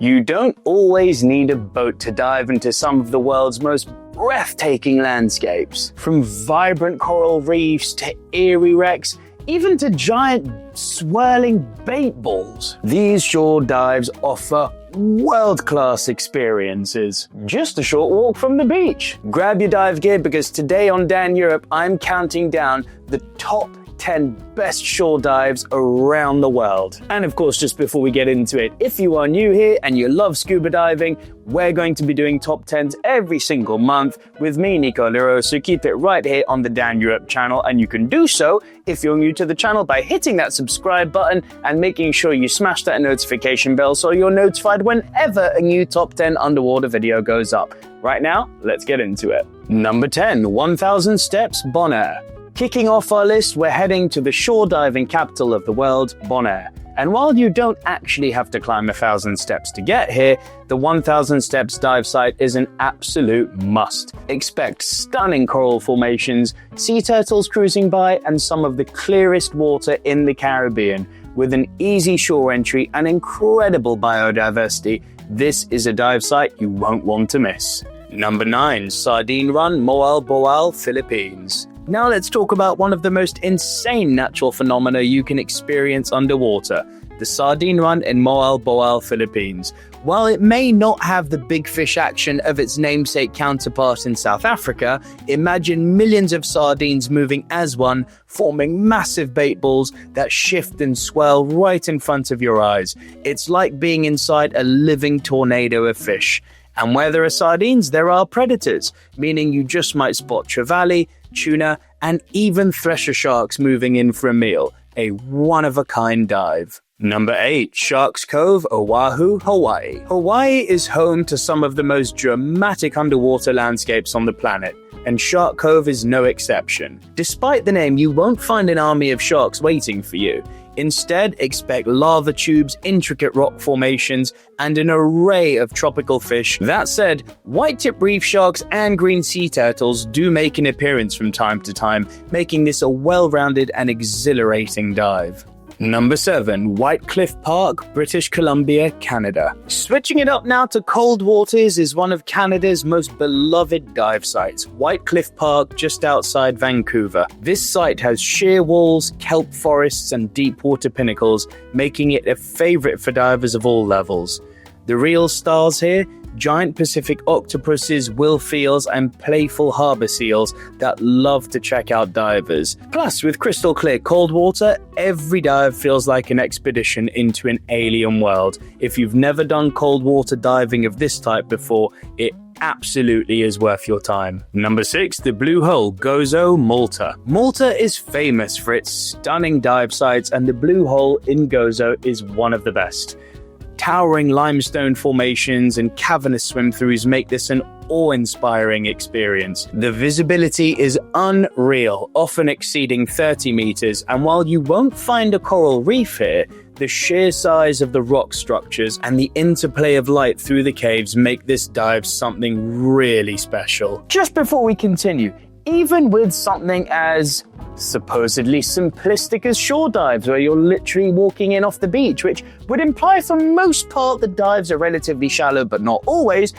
You don't always need a boat to dive into some of the world's most breathtaking landscapes. From vibrant coral reefs to eerie wrecks, even to giant swirling bait balls. These shore dives offer world-class experiences. Just a short walk from the beach. Grab your dive gear because today on Dan Europe, I'm counting down the top 10 best shore dives around the world. And of course, just before we get into it, if you are new here and you love scuba diving, we're going to be doing top 10s every single month with me, Nico Lero, so keep it right here on the Dan Europe channel, and you can do so if you're new to the channel by hitting that subscribe button and making sure you smash that notification bell so you're notified whenever a new top 10 underwater video goes up. Right now, let's get into it. Number 10, 1000 Steps Bonaire. Kicking off our list, we're heading to the shore diving capital of the world, Bonaire. And while you don't actually have to climb 1,000 steps to get here, the 1000 Steps dive site is an absolute must. Expect stunning coral formations, sea turtles cruising by, and some of the clearest water in the Caribbean. With an easy shore entry and incredible biodiversity, this is a dive site you won't want to miss. Number 9, Sardine Run, Boal, Philippines. Now let's talk about one of the most insane natural phenomena you can experience underwater, the Sardine Run in Boal, Philippines. While it may not have the big fish action of its namesake counterpart in South Africa, imagine millions of sardines moving as one, forming massive bait balls that shift and swell right in front of your eyes. It's like being inside a living tornado of fish. And where there are sardines, there are predators, meaning you just might spot trevally, tuna, and even thresher sharks moving in for a meal. A one-of-a-kind dive. Number 8, Sharks Cove, Oahu, Hawaii. Hawaii is home to some of the most dramatic underwater landscapes on the planet, and Shark Cove is no exception. Despite the name, you won't find an army of sharks waiting for you. Instead, expect lava tubes, intricate rock formations, and an array of tropical fish. That said, white-tip reef sharks and green sea turtles do make an appearance from time to time, making this a well-rounded and exhilarating dive. Number 7, Whytecliff Park, British Columbia, Canada. Switching it up now to cold waters is one of Canada's most beloved dive sites, Whytecliff Park, just outside Vancouver. This site has sheer walls, kelp forests, and deep water pinnacles, making it a favorite for divers of all levels. The real stars here? Giant Pacific octopuses, wilfiels, and playful harbor seals that love to check out divers. Plus, with crystal clear cold water, every dive feels like an expedition into an alien world. If you've never done cold water diving of this type before, it absolutely is worth your time. Number 6, the Blue Hole, Gozo, Malta. Malta is famous for its stunning dive sites, and the Blue Hole in Gozo is one of the best. Towering limestone formations and cavernous swim-throughs make this an awe-inspiring experience. The visibility is unreal, often exceeding 30 meters, and while you won't find a coral reef here, the sheer size of the rock structures and the interplay of light through the caves make this dive something really special. Just before we continue, even with something as supposedly simplistic as shore dives, where you're literally walking in off the beach, which would imply for most part the dives are relatively shallow, but not always,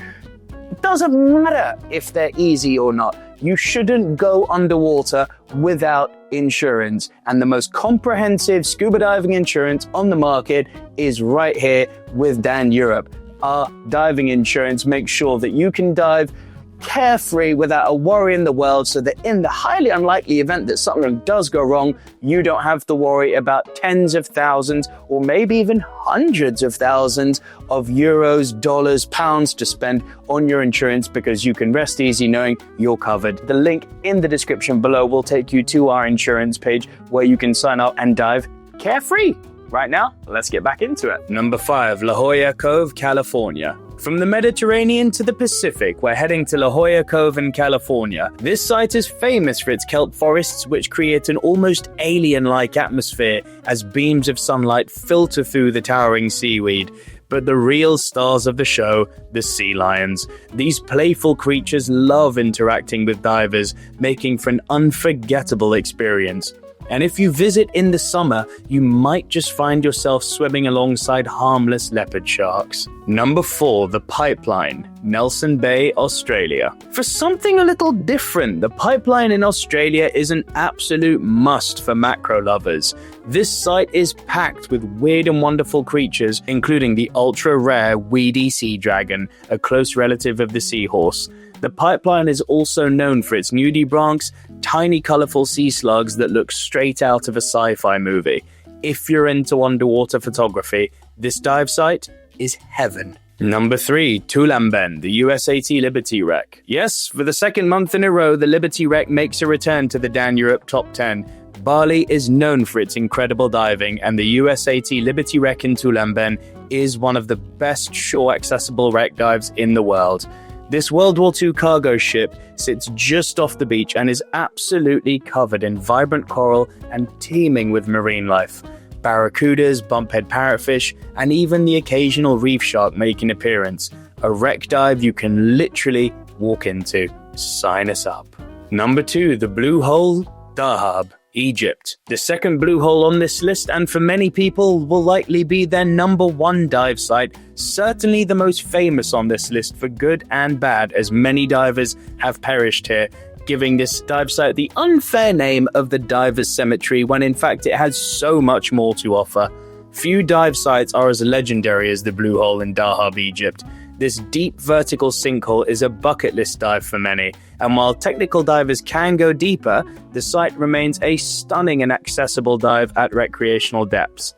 it doesn't matter if they're easy or not. You shouldn't go underwater without insurance, and the most comprehensive scuba diving insurance on the market is right here with Dan Europe. Our diving insurance makes sure that you can dive carefree without a worry in the world, so that in the highly unlikely event that something does go wrong, you don't have to worry about tens of thousands or maybe even hundreds of thousands of euros, dollars, pounds to spend on your insurance, because you can rest easy knowing you're covered. The link in the description below will take you to our insurance page where you can sign up and dive carefree. Right now, let's get back into it. Number 5, La Jolla Cove, California. From the Mediterranean to the Pacific, we're heading to La Jolla Cove in California. This site is famous for its kelp forests, which create an almost alien-like atmosphere as beams of sunlight filter through the towering seaweed. But the real stars of the show, the sea lions. These playful creatures love interacting with divers, making for an unforgettable experience. And if you visit in the summer, you might just find yourself swimming alongside harmless leopard sharks. Number 4, the Pipeline, Nelson Bay, Australia. For something a little different, the Pipeline in Australia is an absolute must for macro lovers. This site is packed with weird and wonderful creatures, including the ultra-rare weedy sea dragon, a close relative of the seahorse. The Pipeline is also known for its nudibranchs, tiny colourful sea slugs that look straight out of a sci-fi movie. If you're into underwater photography, this dive site is heaven. Number 3, Tulamben, the USAT Liberty Wreck. Yes, for the second month in a row, the Liberty Wreck makes a return to the Dan Europe Top 10. Bali is known for its incredible diving, and the USAT Liberty Wreck in Tulamben is one of the best shore-accessible wreck dives in the world. This World War II cargo ship sits just off the beach and is absolutely covered in vibrant coral and teeming with marine life. Barracudas, bumphead parrotfish, and even the occasional reef shark make an appearance. A wreck dive you can literally walk into. Sign us up. Number 2, the Blue Hole, Dahab, Egypt. The second blue hole on this list, and for many people, will likely be their number 1 dive site. Certainly the most famous on this list for good and bad, as many divers have perished here, giving this dive site the unfair name of the Divers Cemetery when in fact it has so much more to offer. Few dive sites are as legendary as the Blue Hole in Dahab, Egypt. This deep vertical sinkhole is a bucket list dive for many, and while technical divers can go deeper, the site remains a stunning and accessible dive at recreational depths.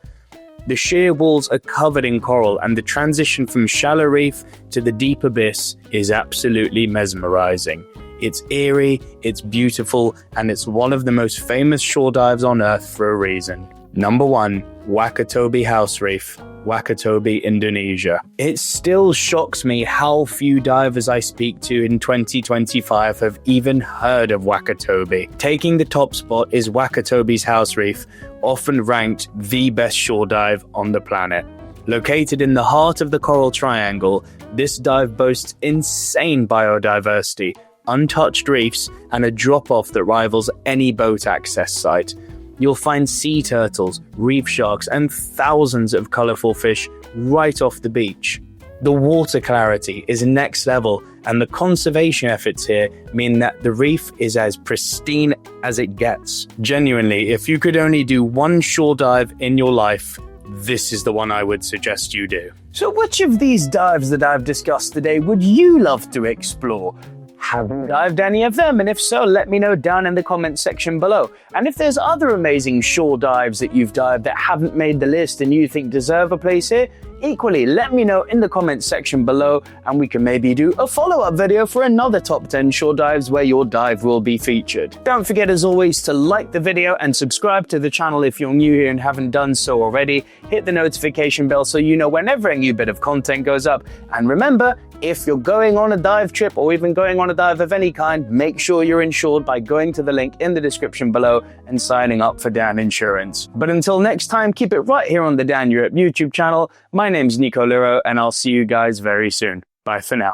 The sheer walls are covered in coral, and the transition from shallow reef to the deep abyss is absolutely mesmerizing. It's eerie, it's beautiful, and it's one of the most famous shore dives on Earth for a reason. Number 1, Wakatobi House Reef, Wakatobi, Indonesia. It still shocks me how few divers I speak to in 2025 have even heard of Wakatobi. Taking the top spot is Wakatobi's House Reef, often ranked the best shore dive on the planet. Located in the heart of the Coral Triangle, this dive boasts insane biodiversity, untouched reefs, and a drop-off that rivals any boat access site. You'll find sea turtles, reef sharks, and thousands of colourful fish right off the beach. The water clarity is next level, and the conservation efforts here mean that the reef is as pristine as it gets. Genuinely, if you could only do one shore dive in your life, this is the one I would suggest you do. So which of these dives that I've discussed today would you love to explore? Have you dived any of them? And if so, let me know down in the comments section below. And if there's other amazing shore dives that you've dived that haven't made the list and you think deserve a place here, equally let me know in the comments section below, and we can maybe do a follow-up video for another top 10 shore dives where your dive will be featured. Don't forget, as always, to like the video and subscribe to the channel if you're new here and haven't done so already. Hit the notification bell so you know whenever a new bit of content goes up. And remember, if you're going on a dive trip or even going on a dive of any kind, make sure you're insured by going to the link in the description below and signing up for Dan Insurance. But until next time, keep it right here on the Dan Europe YouTube channel. My name's Nico Luro, and I'll see you guys very soon. Bye for now.